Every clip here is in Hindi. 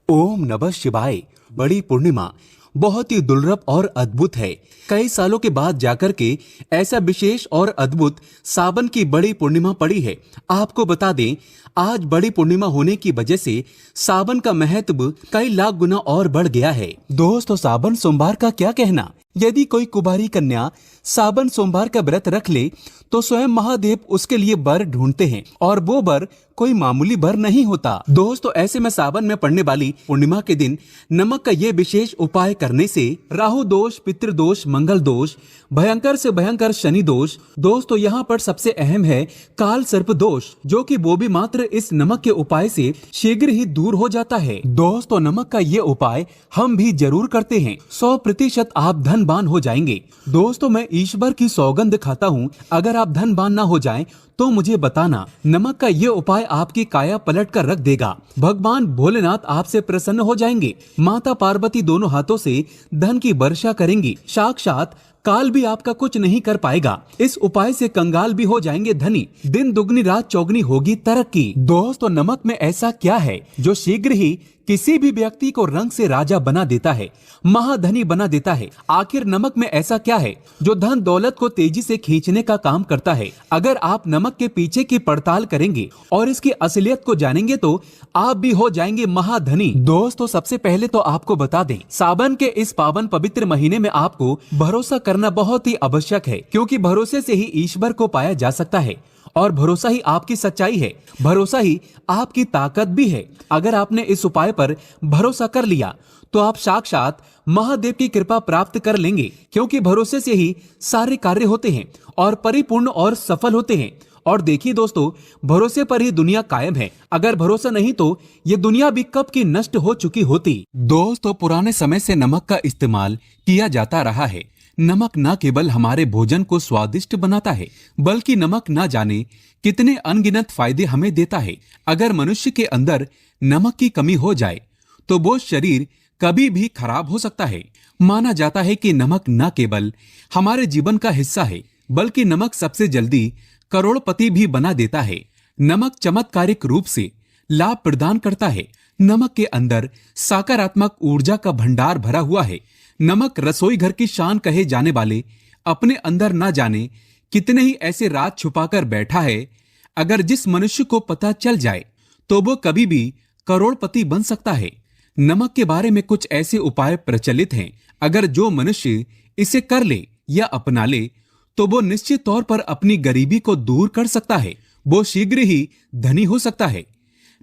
ओम नमः शिवाय। बड़ी पूर्णिमा बहुत ही दुर्लभ और अद्भुत है। कई सालों के बाद जाकर के ऐसा विशेष और अद्भुत सावन की बड़ी पूर्णिमा पड़ी है। आपको बता दें, आज बड़ी पूर्णिमा होने की वजह से सावन का महत्व कई लाख गुना और बढ़ गया है। दोस्तों, सावन सोमवार का क्या कहना? यदि कोई कुंवारी कन्या सावन सोमवार का व्रत रख ले तो स्वयं महादेव उसके लिए वर ढूंढते हैं और वो वर कोई मामूली वर नहीं होता। दोस्तों, ऐसे में सावन में पड़ने वाली पूर्णिमा के दिन नमक का ये विशेष उपाय करने से राहु दोष, पितृदोष, मंगल दोष, भयंकर से भयंकर शनि दोष, दोस्तों यहाँ पर सबसे अहम है काल सर्प दोष, जो कि वो भी मात्र इस नमक के उपाय से शीघ्र ही दूर हो जाता है। दोस्तों, नमक का ये उपाय हम भी जरूर करते हैं। 100% आप धनवान हो जाएंगे। दोस्तों, मैं ईश्वर की सौगंध खाता हूँ, अगर आप धनवान ना हो जाएं तो मुझे बताना। नमक का ये उपाय आपकी काया पलट कर रख देगा। भगवान भोलेनाथ आपसे प्रसन्न हो जाएंगे। माता पार्वती दोनों हाथों से धन की वर्षा करेंगी। साक्षात काल भी आपका कुछ नहीं कर पाएगा। इस उपाय से कंगाल भी हो जाएंगे धनी। दिन दुगनी रात चौगनी होगी तरक्की। दोस्तों, नमक में ऐसा क्या है जो शीघ्र ही किसी भी व्यक्ति को रंग से राजा बना देता है, महाधनी बना देता है? आखिर नमक में ऐसा क्या है जो धन दौलत को तेजी से खींचने का काम करता है? अगर आप नमक के पीछे की पड़ताल करेंगे और इसकी असलियत को जानेंगे तो आप भी हो जाएंगे महाधनी। दोस्तों, सबसे पहले तो आपको बता दें, सावन के इस पावन पवित्र महीने में आपको भरोसा करना बहुत ही आवश्यक है, क्योंकि भरोसे से ही ईश्वर को पाया जा सकता है और भरोसा ही आपकी सच्चाई है, भरोसा ही आपकी ताकत भी है। अगर आपने इस उपाय पर भरोसा कर लिया तो आप साक्षात महादेव की कृपा प्राप्त कर लेंगे, क्योंकि भरोसे से ही सारे कार्य होते हैं और परिपूर्ण और सफल होते हैं। और देखिए दोस्तों, भरोसे पर ही दुनिया कायम है। अगर भरोसा नहीं तो ये दुनिया भी कब की नष्ट हो चुकी होती। दोस्तों, पुराने समय से नमक का इस्तेमाल किया जाता रहा है। नमक न केवल हमारे भोजन को स्वादिष्ट बनाता है, बल्कि नमक न जाने कितने अनगिनत फायदे हमें देता है। अगर मनुष्य के अंदर नमक की कमी हो जाए तो वो शरीर कभी भी खराब हो सकता है। माना जाता है कि नमक न केवल हमारे जीवन का हिस्सा है, बल्कि नमक सबसे जल्दी करोड़पति भी बना देता है। नमक चमत्कारिक रूप से लाभ प्रदान करता है। नमक के अंदर सकारात्मक ऊर्जा का भंडार भरा हुआ है। नमक रसोई घर की शान कहे जाने वाले अपने अंदर न जाने कितने ही ऐसे राज छुपाकर बैठा है। अगर जिस मनुष्य को पता चल जाए तो वो कभी भी करोड़पति बन सकता है। नमक के बारे में कुछ ऐसे उपाय प्रचलित हैं, अगर जो मनुष्य इसे कर ले या अपना ले तो वो निश्चित तौर पर अपनी गरीबी को दूर कर सकता है। वो शीघ्र ही धनी हो सकता है।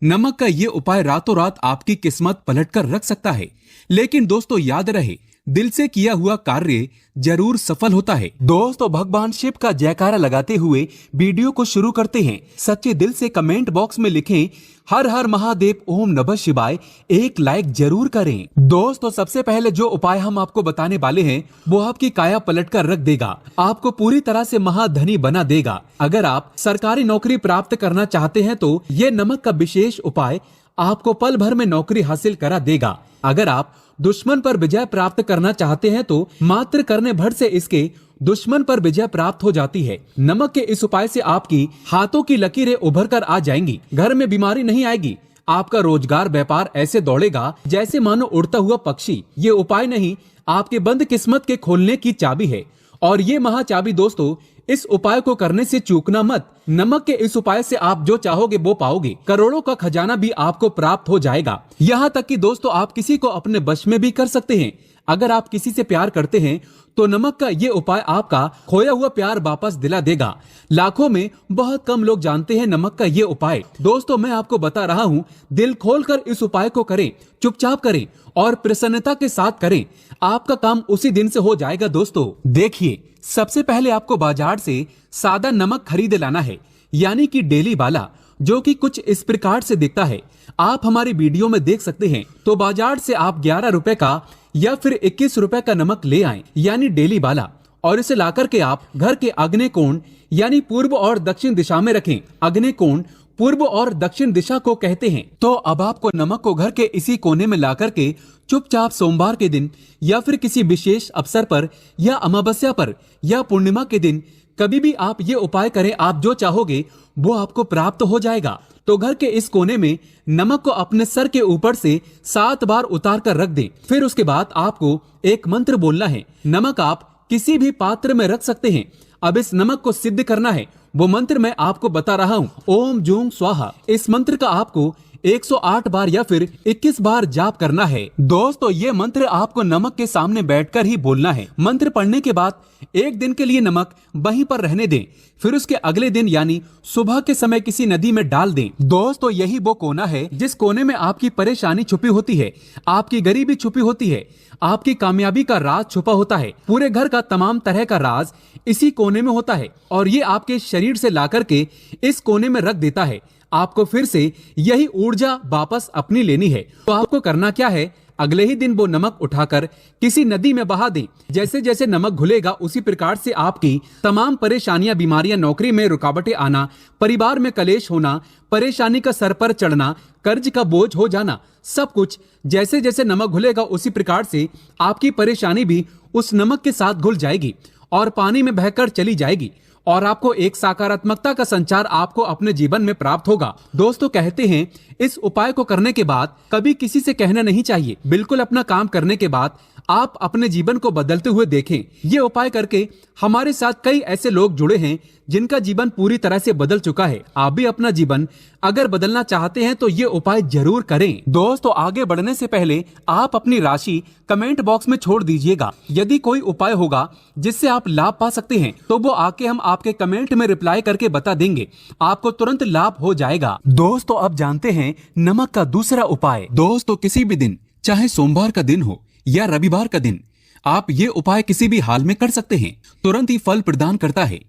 नमक का ये उपाय रातों रात आपकी किस्मत पलट कर रख सकता है। लेकिन दोस्तों, याद रहे, दिल से किया हुआ कार्य जरूर सफल होता है। दोस्तों, भगवान शिव का जयकारा लगाते हुए वीडियो को शुरू करते हैं। सच्चे दिल से कमेंट बॉक्स में लिखें हर हर महादेव, ओम नमः शिवाय। एक लाइक जरूर करें। दोस्तों, सबसे पहले जो उपाय हम आपको बताने वाले हैं वो आपकी काया पलट कर रख देगा, आपको पूरी तरह से महाधनी बना देगा। अगर आप सरकारी नौकरी प्राप्त करना चाहते हैं तो ये नमक का विशेष उपाय आपको पल भर में नौकरी हासिल करा देगा। अगर आप दुश्मन पर विजय प्राप्त करना चाहते हैं तो मात्र करने भर से इसके दुश्मन पर विजय प्राप्त हो जाती है। नमक के इस उपाय से आपकी हाथों की लकीरें उभर कर आ जाएंगी। घर में बीमारी नहीं आएगी। आपका रोजगार व्यापार ऐसे दौड़ेगा जैसे मानो उड़ता हुआ पक्षी। ये उपाय नहीं, आपके बंद किस्मत के खोलने की चाबी है। और ये महा चाबी दोस्तों, इस उपाय को करने से चूकना मत। नमक के इस उपाय से आप जो चाहोगे वो पाओगे। करोड़ों का खजाना भी आपको प्राप्त हो जाएगा। यहाँ तक कि दोस्तों, आप किसी को अपने वश में भी कर सकते हैं। अगर आप किसी से प्यार करते हैं तो नमक का ये उपाय आपका खोया हुआ प्यार वापस दिला देगा। लाखों में बहुत कम लोग जानते हैं नमक का ये उपाय। दोस्तों, मैं आपको बता रहा हूँ, दिल खोलकर इस उपाय को करें, चुपचाप करें और प्रसन्नता के साथ करें। आपका काम उसी दिन से हो जाएगा। दोस्तों देखिए, सबसे पहले आपको बाजार से सादा नमक खरीद लाना है, यानी कि डेली वाला, जो कि कुछ इस प्रकार से दिखता है। आप हमारी वीडियो में देख सकते हैं। तो बाजार से आप 11 रुपए का या फिर 21 रुपए का नमक ले आएं, यानी डेली वाला, और इसे लाकर के आप घर के आग्नेय कोण यानी पूर्व और दक्षिण दिशा में रखें। आग्नेय कोण पूर्व और दक्षिण दिशा को कहते हैं। तो अब आपको नमक को घर के इसी कोने में लाकर के चुपचाप सोमवार के दिन या फिर किसी विशेष अवसर पर या अमावस्या पर या पूर्णिमा के दिन कभी भी आप ये उपाय करें, आप जो चाहोगे वो आपको प्राप्त हो जाएगा। तो घर के इस कोने में नमक को अपने सर के ऊपर से 7 बार उतार कर रख दें। फिर उसके बाद आपको एक मंत्र बोलना है। नमक आप किसी भी पात्र में रख सकते हैं। अब इस नमक को सिद्ध करना है, वो मंत्र मैं आपको बता रहा हूँ। ओम जूं स्वाहा। इस मंत्र का आपको 108 बार या फिर 21 बार जाप करना है। दोस्तों, ये मंत्र आपको नमक के सामने बैठकर ही बोलना है। मंत्र पढ़ने के बाद 1 दिन के लिए नमक वहीं पर रहने दें। फिर उसके अगले दिन यानी सुबह के समय किसी नदी में डाल दें। दोस्तों, यही वो कोना है जिस कोने में आपकी परेशानी छुपी होती है, आपकी गरीबी छुपी होती है, आपकी कामयाबी का राज छुपा होता है। पूरे घर का तमाम तरह का राज इसी कोने में होता है और ये आपके शरीर से लाकर के इस कोने में रख देता है। आपको फिर से यही ऊर्जा वापस अपनी लेनी है। तो आपको करना क्या है, अगले ही दिन वो नमक उठाकर किसी नदी में बहा दें। जैसे जैसे नमक घुलेगा उसी प्रकार से आपकी तमाम परेशानियां, बीमारियां, नौकरी में रुकावटें आना, परिवार में कलेश होना, परेशानी का सर पर चढ़ना, कर्ज का बोझ हो जाना, सब कुछ जैसे जैसे नमक घुलेगा उसी प्रकार से आपकी परेशानी भी उस नमक के साथ घुल जाएगी और पानी में बहकर चली जाएगी और आपको एक सकारात्मकता का संचार आपको अपने जीवन में प्राप्त होगा। दोस्तों, कहते हैं इस उपाय को करने के बाद कभी किसी से कहना नहीं चाहिए। बिल्कुल अपना काम करने के बाद आप अपने जीवन को बदलते हुए देखें। ये उपाय करके हमारे साथ कई ऐसे लोग जुड़े हैं जिनका जीवन पूरी तरह से बदल चुका है। आप भी अपना जीवन अगर बदलना चाहते हैं तो ये उपाय जरूर करें। दोस्तों, आगे बढ़ने से पहले आप अपनी राशि कमेंट बॉक्स में छोड़ दीजिएगा। यदि कोई उपाय होगा जिससे आप लाभ पा सकते हैं तो वो आके हम आपके कमेंट में रिप्लाई करके बता देंगे, आपको तुरंत लाभ हो जाएगा। दोस्तों, अब जानते हैं नमक का दूसरा उपाय। दोस्तों, किसी भी दिन, चाहे सोमवार का दिन हो या रविवार का दिन, आप ये उपाय किसी भी हाल में कर सकते हैं। तुरंत ही फल प्रदान करता है।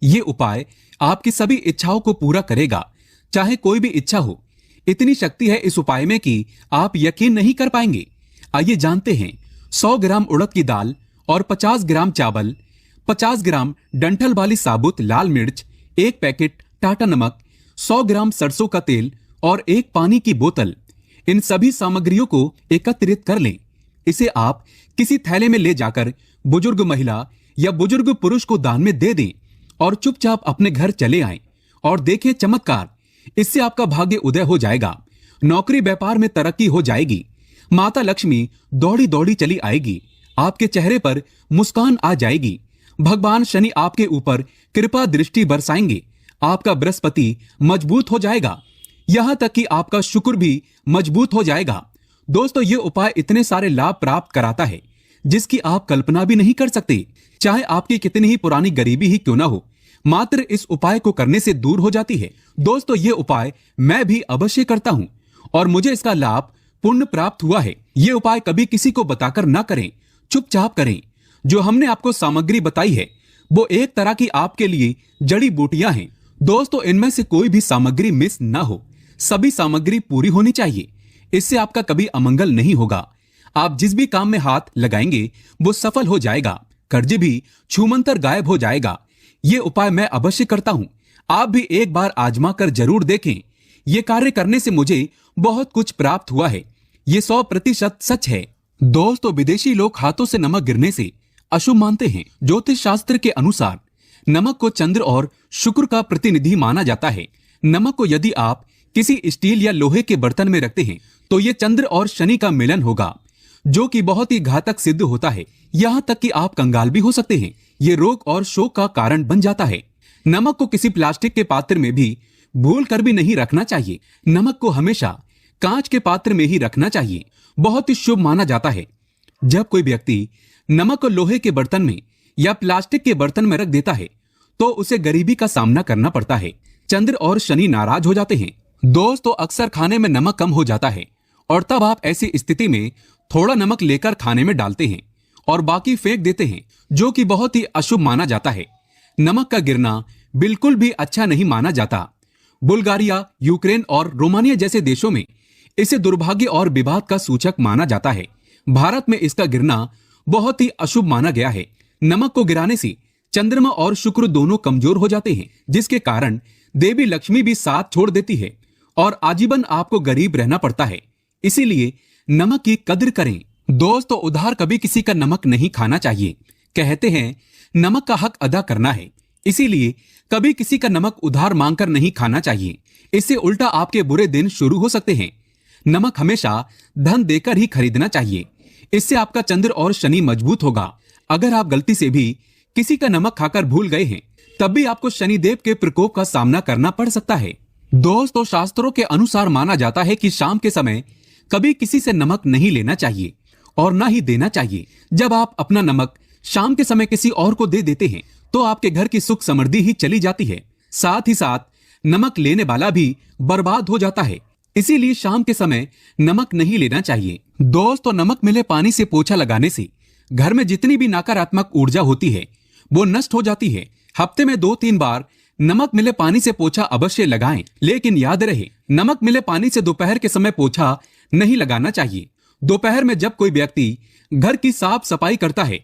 ये उपाय आपकी सभी इच्छाओं को पूरा करेगा, चाहे कोई भी इच्छा हो। इतनी शक्ति है इस उपाय में कि आप यकीन नहीं कर पाएंगे। आइए जानते हैं। 100 ग्राम उड़द की दाल और 50 ग्राम चावल, 50 ग्राम डंठल वाली साबुत लाल मिर्च, 1 पैकेट टाटा नमक, 100 ग्राम सरसों का तेल और 1 पानी की बोतल। इन सभी सामग्रियों को एकत्रित कर लें। इसे आप किसी थैले में ले जाकर बुजुर्ग महिला या बुजुर्ग पुरुष को दान में दे दें और चुपचाप अपने घर चले आएं और देखें चमत्कार। इससे आपका भाग्य उदय हो जाएगा, नौकरी व्यापार में तरक्की हो जाएगी, माता लक्ष्मी दौड़ी दौड़ी चली आएगी, आपके चेहरे पर मुस्कान आ जाएगी, भगवान शनि आपके ऊपर कृपा दृष्टि बरसाएंगे, आपका बृहस्पति मजबूत हो जाएगा, यहां तक कि आपका शुक्र भी मजबूत हो जाएगा। दोस्तों, ये उपाय इतने सारे लाभ प्राप्त कराता है जिसकी आप कल्पना भी नहीं कर सकते। चाहे आपकी कितनी ही पुरानी गरीबी ही क्यों ना हो, मात्र इस उपाय को करने से दूर हो जाती है। दोस्तों, ये उपाय मैं भी अवश्य करता हूँ और मुझे इसका लाभ पुण्य प्राप्त हुआ है। ये उपाय कभी किसी को बताकर ना करें, चुपचाप करें। जो हमने आपको सामग्री बताई है वो एक तरह की आपके लिए जड़ी बूटियां हैं। दोस्तों, इनमें से कोई भी सामग्री मिस ना हो, सभी सामग्री पूरी होनी चाहिए। इससे आपका कभी अमंगल नहीं होगा। आप जिस भी काम में हाथ लगाएंगे वो सफल हो जाएगा, कर्ज भी छूमंतर गायब हो जाएगा। ये उपाय मैं अवश्य करता हूँ, आप भी एक बार आजमा कर जरूर देखें। ये कार्य करने से मुझे बहुत कुछ प्राप्त हुआ है, ये 100% सच है। दोस्तों, विदेशी लोग हाथों से नमक गिरने से अशुभ मानते हैं। ज्योतिष शास्त्र के अनुसार नमक को चंद्र और शुक्र का प्रतिनिधि माना जाता है। नमक को यदि आप किसी स्टील या लोहे के बर्तन में रखते हैं तो ये चंद्र और शनि का मिलन होगा, जो कि बहुत ही घातक सिद्ध होता है। यहाँ तक कि आप कंगाल भी हो सकते हैं। ये रोग और शोक का कारण बन जाता है। नमक को किसी प्लास्टिक के पात्र में भी भूल कर भी नहीं रखना चाहिए। नमक को हमेशा कांच के पात्र में ही रखना चाहिए, बहुत ही शुभ माना जाता है। जब कोई व्यक्ति नमक को लोहे के बर्तन में या प्लास्टिक के बर्तन में रख देता है तो उसे गरीबी का सामना करना पड़ता है। चंद्र और शनि नाराज हो जाते हैं। दोस्तों, अक्सर खाने में नमक कम हो जाता है और तब आप ऐसी स्थिति में थोड़ा नमक लेकर खाने में डालते हैं और बाकी फेंक देते हैं, जो कि बहुत ही अशुभ माना जाता है। नमक का गिरना बिल्कुल भी अच्छा नहीं माना जाता। बुल्गारिया, यूक्रेन और रोमानिया जैसे देशों में इसे दुर्भाग्य और विवाद का सूचक माना जाता है। भारत में इसका गिरना बहुत ही अशुभ माना गया है। नमक को गिराने से चंद्रमा और शुक्र दोनों कमजोर हो जाते हैं, जिसके कारण देवी लक्ष्मी भी साथ छोड़ देती है और आजीवन आपको गरीब रहना पड़ता है। इसीलिए नमक की कद्र करें। दोस्तों, उधार कभी किसी का नमक नहीं खाना चाहिए। कहते हैं नमक का हक अदा करना है, इसीलिए कभी किसी का नमक उधार मांगकर नहीं खाना चाहिए। इससे उल्टा आपके बुरे दिन शुरू हो सकते हैं। नमक हमेशा धन देकर ही खरीदना चाहिए, इससे आपका चंद्र और शनि मजबूत होगा। अगर आप गलती से भी किसी का नमक खाकर भूल गए हैं, तब भी आपको शनिदेव के प्रकोप का सामना करना पड़ सकता है। दोस्तों, शास्त्रों के अनुसार माना जाता है कि शाम के समय कभी किसी से नमक नहीं लेना चाहिए और ना ही देना चाहिए। जब आप अपना नमक शाम के समय किसी और को दे देते हैं तो आपके घर की सुख समृद्धि ही चली जाती है, साथ ही साथ नमक लेने वाला भी बर्बाद हो जाता है। इसीलिए शाम के समय नमक नहीं लेना चाहिए। दोस्तों, नमक मिले पानी से पोछा लगाने से घर में जितनी भी नकारात्मक ऊर्जा होती है वो नष्ट हो जाती है। हफ्ते में 2-3 बार नमक मिले पानी से पोछा अवश्य लगाएं, लेकिन याद रहे नमक मिले पानी से दोपहर के समय पोछा नहीं लगाना चाहिए। दोपहर में जब कोई व्यक्ति घर की साफ सफाई करता है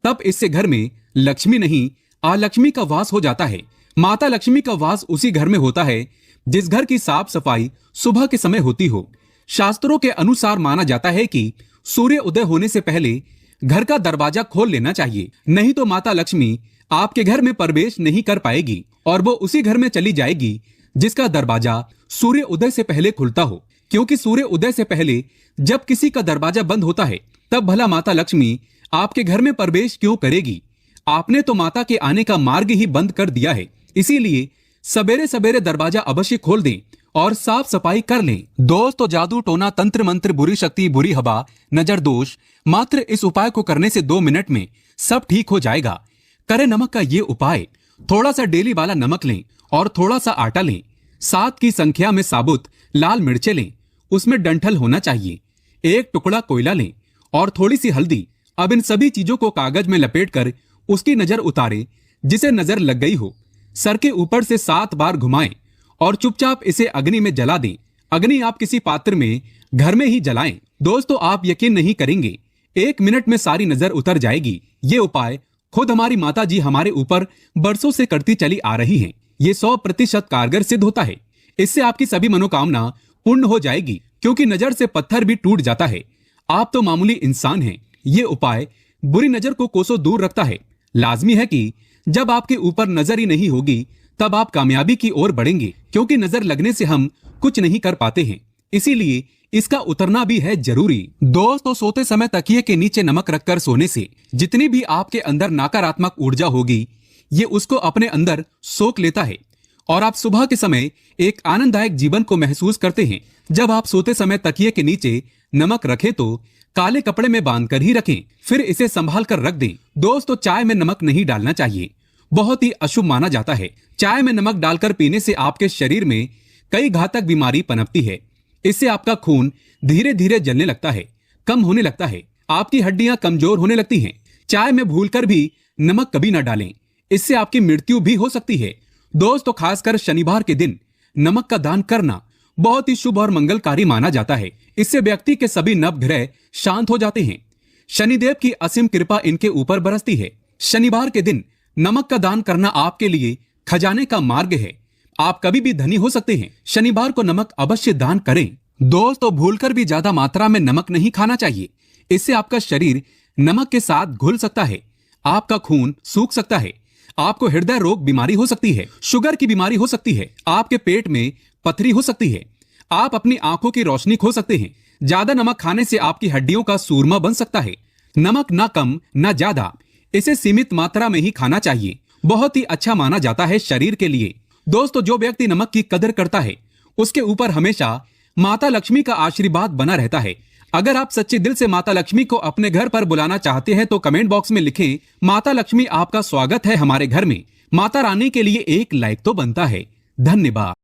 तब इससे घर में लक्ष्मी नहीं अलक्ष्मी का वास हो जाता है। माता लक्ष्मी का वास उसी घर में होता है जिस घर की साफ सफाई सुबह के समय होती हो। शास्त्रों के अनुसार माना जाता है कि सूर्य उदय होने से पहले घर का दरवाजा खोल लेना चाहिए, नहीं तो माता लक्ष्मी आपके घर में प्रवेश नहीं कर पाएगी और वो उसी घर में चली जाएगी जिसका दरवाजा सूर्य उदय से पहले खुलता हो। क्योंकि सूर्य उदय से पहले जब किसी का दरवाजा बंद होता है तब भला माता लक्ष्मी आपके घर में प्रवेश क्यों करेगी? आपने तो माता के आने का मार्ग ही बंद कर दिया है। इसीलिए सवेरे सवेरे दरवाजा अवश्य खोल दें और साफ सफाई कर लें। दोस्तों, जादू टोना तंत्र मंत्र बुरी शक्ति बुरी हवा नजर दोष, मात्र इस उपाय को करने से 2 मिनट में सब ठीक हो जाएगा। करें नमक का ये उपाय। थोड़ा सा डेली वाला नमक लें और थोड़ा सा आटा लें। 7 की संख्या में साबुत लाल मिर्चें लें, उसमें डंठल होना चाहिए। 1 टुकड़ा कोयला लें और थोड़ी सी हल्दी। अब इन सभी चीजों को कागज में लपेटकर उसकी नजर उतारे जिसे नजर लग गई हो। सर के ऊपर से 7 बार घुमाएं और चुपचाप इसे अग्नि में जला दें। अग्नि आप किसी पात्र में घर में ही जलाएं। दोस्तों, आप यकीन नहीं करेंगे, 1 मिनट में सारी नजर उतर जाएगी। ये उपाय खुद हमारी माता जी हमारे ऊपर बरसों से करती चली आ रही हैं। ये 100% कारगर सिद्ध होता है। इससे आपकी सभी मनोकामना पूर्ण हो जाएगी, क्योंकि नजर से पत्थर भी टूट जाता है। आप तो मामूली इंसान हैं। ये उपाय बुरी नजर को कोसों दूर रखता है। लाजमी है कि जब आपके ऊपर नजर ही नहीं होगी तब आप कामयाबी की ओर बढ़ेंगे, क्योंकि नजर लगने से हम कुछ नहीं कर पाते हैं। इसीलिए इसका उतरना भी है जरूरी। दोस्तों, सोते समय तकिए के नीचे नमक रखकर सोने से जितनी भी आपके अंदर नकारात्मक ऊर्जा होगी ये उसको अपने अंदर सोख लेता है और आप सुबह के समय एक आनंददायक जीवन को महसूस करते हैं। जब आप सोते समय तकिए के नीचे नमक रखें तो काले कपड़े में बांधकर ही रखें, फिर इसे संभाल कर रख दें। दोस्तों, चाय में नमक नहीं डालना चाहिए, बहुत ही अशुभ माना जाता है। चाय में नमक डालकर पीने से आपके शरीर में कई घातक बीमारी पनपती है। इससे आपका खून धीरे धीरे जलने लगता है, कम होने लगता है, आपकी हड्डियां कमजोर होने लगती हैं। चाय में भूलकर भी नमक कभी न डालें, इससे आपकी मृत्यु भी हो सकती है। दोस्तों, खासकर शनिवार के दिन नमक का दान करना बहुत ही शुभ और मंगलकारी माना जाता है। इससे व्यक्ति के सभी नवग्रह शांत हो जाते हैं। शनिदेव की असीम कृपा इनके ऊपर बरसती है। शनिवार के दिन नमक का दान करना आपके लिए खजाने का मार्ग है। आप कभी भी धनी हो सकते हैं। शनिवार को नमक अवश्य दान करें। दोस्तों, भूलकर भी ज्यादा मात्रा में नमक नहीं खाना चाहिए। इससे आपका शरीर नमक के साथ घुल सकता है, आपका खून सूख सकता है, आपको हृदय रोग बीमारी हो सकती है, शुगर की बीमारी हो सकती है, आपके पेट में पथरी हो सकती है, आप अपनी आंखों की रोशनी खो सकते हैं। ज्यादा नमक खाने से आपकी हड्डियों का सूरमा बन सकता है। नमक ना कम ना ज्यादा, इसे सीमित मात्रा में ही खाना चाहिए। बहुत ही अच्छा माना जाता है शरीर के लिए। दोस्तों, जो व्यक्ति नमक की कदर करता है उसके ऊपर हमेशा माता लक्ष्मी का आशीर्वाद बना रहता है। अगर आप सच्चे दिल से माता लक्ष्मी को अपने घर पर बुलाना चाहते हैं तो कमेंट बॉक्स में लिखें, माता लक्ष्मी आपका स्वागत है हमारे घर में। माता रानी के लिए एक लाइक तो बनता है। धन्यवाद।